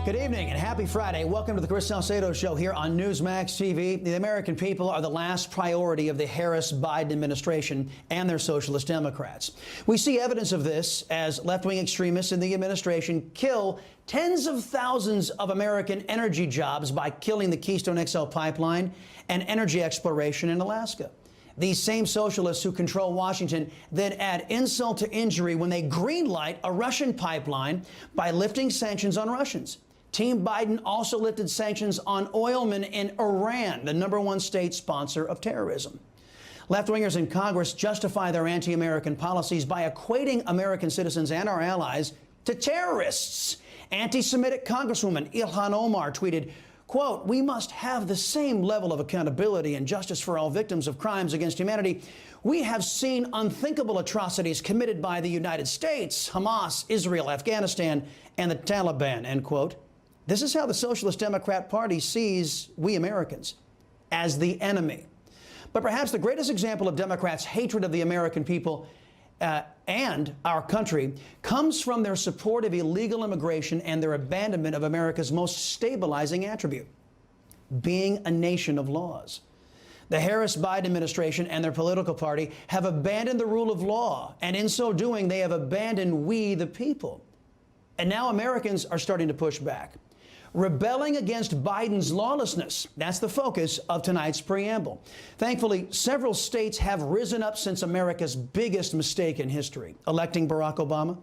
Good evening and happy Friday. Welcome to the Chris Salcedo Show here on Newsmax TV. The American people are the last priority of the Harris-Biden administration and their socialist Democrats. We see evidence of this as left-wing extremists in the administration kill tens of thousands of American energy jobs by killing the Keystone XL pipeline and energy exploration in Alaska. These same socialists who control Washington then add insult to injury when they greenlight a Russian pipeline by lifting sanctions on Russians. Team Biden also lifted sanctions on oilmen in Iran, the #1 state sponsor of terrorism. Left-wingers in Congress justify their anti-American policies by equating American citizens and our allies to terrorists. Anti-Semitic Congresswoman Ilhan Omar tweeted, quote, "We must have the same level of accountability and justice for all victims of crimes against humanity. We have seen unthinkable atrocities committed by the United States, Hamas, Israel, Afghanistan, and the Taliban," end quote. This is how the Socialist Democrat Party sees we Americans, as the enemy. But perhaps the greatest example of Democrats' hatred of the American people and our country comes from their support of illegal immigration and their abandonment of America's most stabilizing attribute, being a nation of laws. The Harris-Biden administration and their political party have abandoned the rule of law, and in so doing, they have abandoned we, the people. And now Americans are starting to push back, rebelling against Biden's lawlessness. That's the focus of tonight's preamble. Thankfully, several states have risen up since America's biggest mistake in history, electing Barack Obama.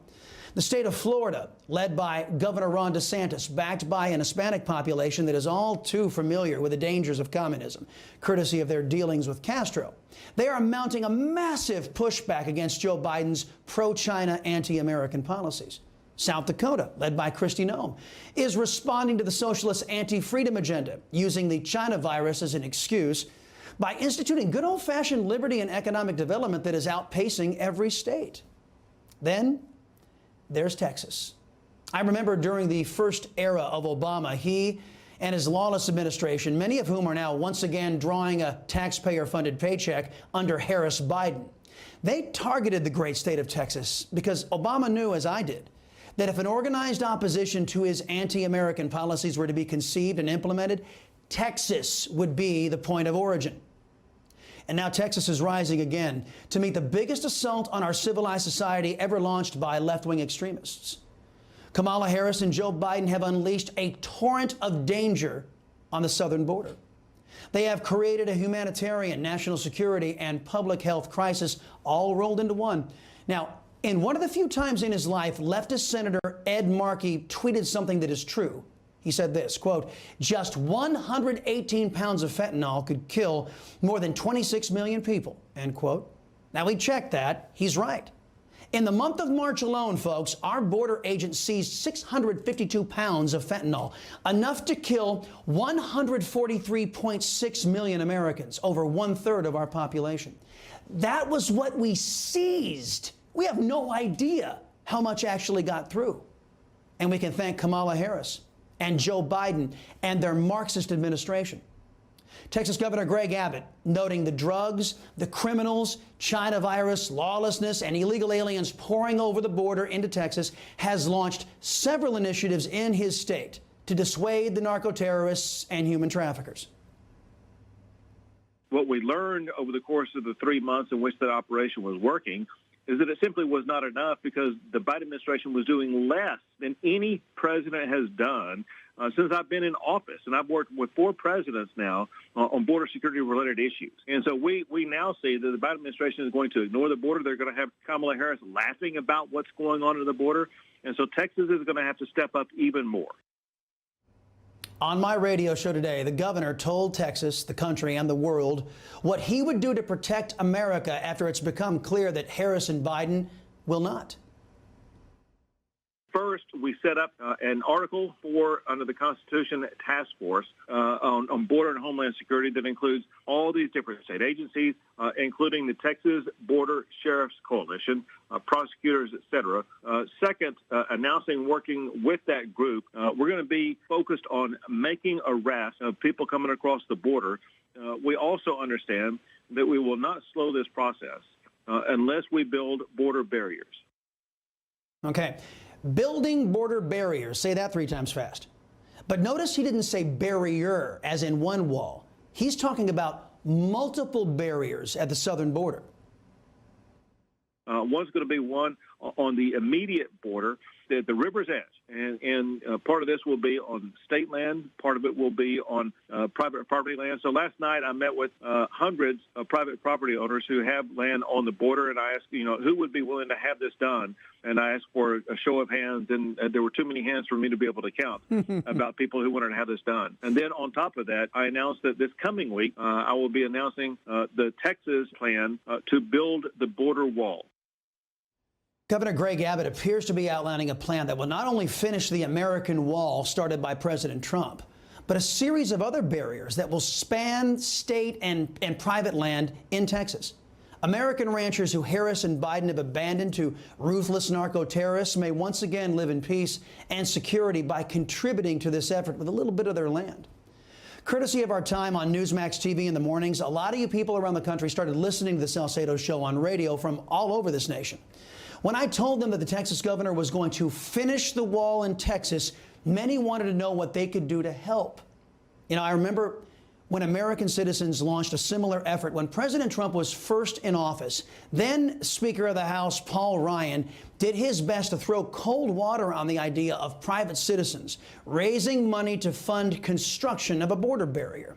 The state of Florida, led by Governor Ron DeSantis, backed by an Hispanic population that is all too familiar with the dangers of communism, courtesy of their dealings with Castro. They are mounting a massive pushback against Joe Biden's pro-China, anti-American policies. South Dakota, led by Kristi Noem, is responding to the socialist anti-freedom agenda, using the China virus as an excuse by instituting good old-fashioned liberty and economic development that is outpacing every state. Then there's Texas. I remember during the first era of Obama, he and his lawless administration, many of whom are now once again drawing a taxpayer-funded paycheck under Harris-Biden, they targeted the great state of Texas because Obama knew, as I did, that if an organized opposition to his anti-American policies were to be conceived and implemented, Texas would be the point of origin. And now Texas is rising again to meet the biggest assault on our civilized society ever launched by left-wing extremists. Kamala Harris and Joe Biden have unleashed a torrent of danger on the southern border. They have created a humanitarian, national security, and public health crisis all rolled into one. Now, in one of the few times in his life, leftist Senator Ed Markey tweeted something that is true. He said this, quote, "Just 118 pounds of fentanyl could kill more than 26 million people," end quote. Now, we checked that. He's right. In the month of March alone, folks, our border agent seized 652 pounds of fentanyl, enough to kill 143.6 million Americans, over 1/3 of our population. That was what we seized. We have no idea how much actually got through. And we can thank Kamala Harris and Joe Biden and their Marxist administration. Texas Governor Greg Abbott, noting the drugs, the criminals, China virus, lawlessness, and illegal aliens pouring over the border into Texas, has launched several initiatives in his state to dissuade the narco-terrorists and human traffickers. What we learned over the course of the 3 months in which that operation was working is that it simply was not enough because the Biden administration was doing less than any president has done since I've been in office. And I've worked with 4 presidents now on border security-related issues. And so we now see that the Biden administration is going to ignore the border. They're going to have Kamala Harris laughing about what's going on at the border. And so Texas is going to have to step up even more. On my radio show today, the governor told Texas, the country, and the world what he would do to protect America after it's become clear that Harris and Biden will not. First, we set up an Article 4 under the Constitution task force on border and homeland security that includes all these different state agencies, including the Texas Border Sheriff's Coalition, prosecutors, et cetera. Second, announcing working with that group, we're going to be focused on making arrests of people coming across the border. We also understand that we will not slow this process unless we build border barriers. Okay. Building border barriers. Say that 3 times fast. But notice he didn't say barrier, as in one wall. He's talking about multiple barriers at the southern border. One's going to be one on the immediate border, the river's edge. And part of this will be on state land. Part of it will be on private property land. So last night I met with hundreds of private property owners who have land on the border, and I asked, who would be willing to have this done? And I asked for a show of hands, and there were too many hands for me to be able to count about people who wanted to have this done. And then on top of that, I announced that this coming week I will be announcing the Texas plan to build the border wall. Governor Greg Abbott appears to be outlining a plan that will not only finish the American wall started by President Trump, but a series of other barriers that will span state and private land in Texas. American ranchers who Harris and Biden have abandoned to ruthless narco-terrorists may once again live in peace and security by contributing to this effort with a little bit of their land. Courtesy of our time on Newsmax TV in the mornings, a lot of you people around the country started listening to the Salcedo Show on radio from all over this nation. When I told them that the Texas governor was going to finish the wall in Texas, many wanted to know what they could do to help. I remember when American citizens launched a similar effort when President Trump was first in office. Then Speaker of the House Paul Ryan did his best to throw cold water on the idea of private citizens raising money to fund construction of a border barrier.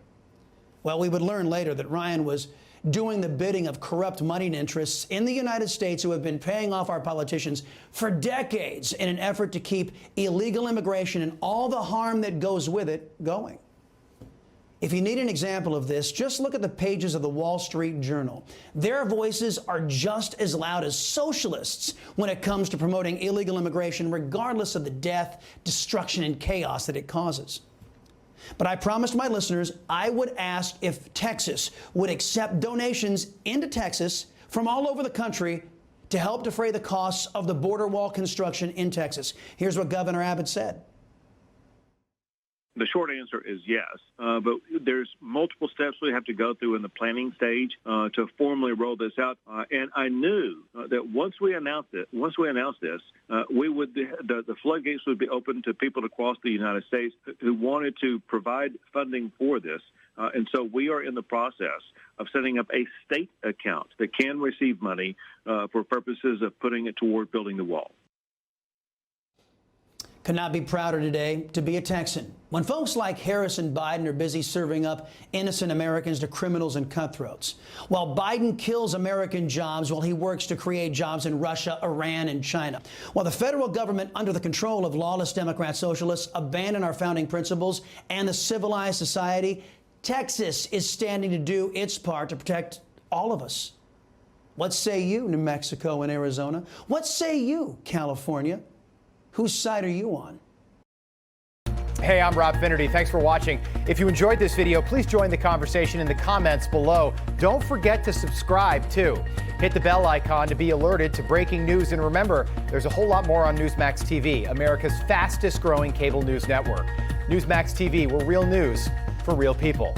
Well, we would learn later that Ryan was doing the bidding of corrupt moneyed interests in the United States who have been paying off our politicians for decades in an effort to keep illegal immigration and all the harm that goes with it going. If you need an example of this, just look at the pages of the Wall Street Journal. Their voices are just as loud as socialists when it comes to promoting illegal immigration, regardless of the death, destruction, and chaos that it causes. But I promised my listeners I would ask if Texas would accept donations into Texas from all over the country to help defray the costs of the border wall construction in Texas. Here's what Governor Abbott said. The short answer is yes, but there's multiple steps we have to go through in the planning stage to formally roll this out. And I knew that once we announced this, the floodgates would be open to people across the United States who wanted to provide funding for this. And so we are in the process of setting up a state account that can receive money for purposes of putting it toward building the wall. Could not be prouder today to be a Texan. When folks like Harris and Biden are busy serving up innocent Americans to criminals and cutthroats, while Biden kills American jobs while he works to create jobs in Russia, Iran, and China, while the federal government, under the control of lawless Democrat socialists, abandon our founding principles and the civilized society, Texas is standing to do its part to protect all of us. What say you, New Mexico and Arizona? What say you, California? Whose side are you on? Hey, I'm Rob Finnerty. Thanks for watching. If you enjoyed this video, please join the conversation in the comments below. Don't forget to subscribe, too. Hit the bell icon to be alerted to breaking news. And remember, there's a whole lot more on Newsmax TV, America's fastest growing cable news network. Newsmax TV, we're real news for real people.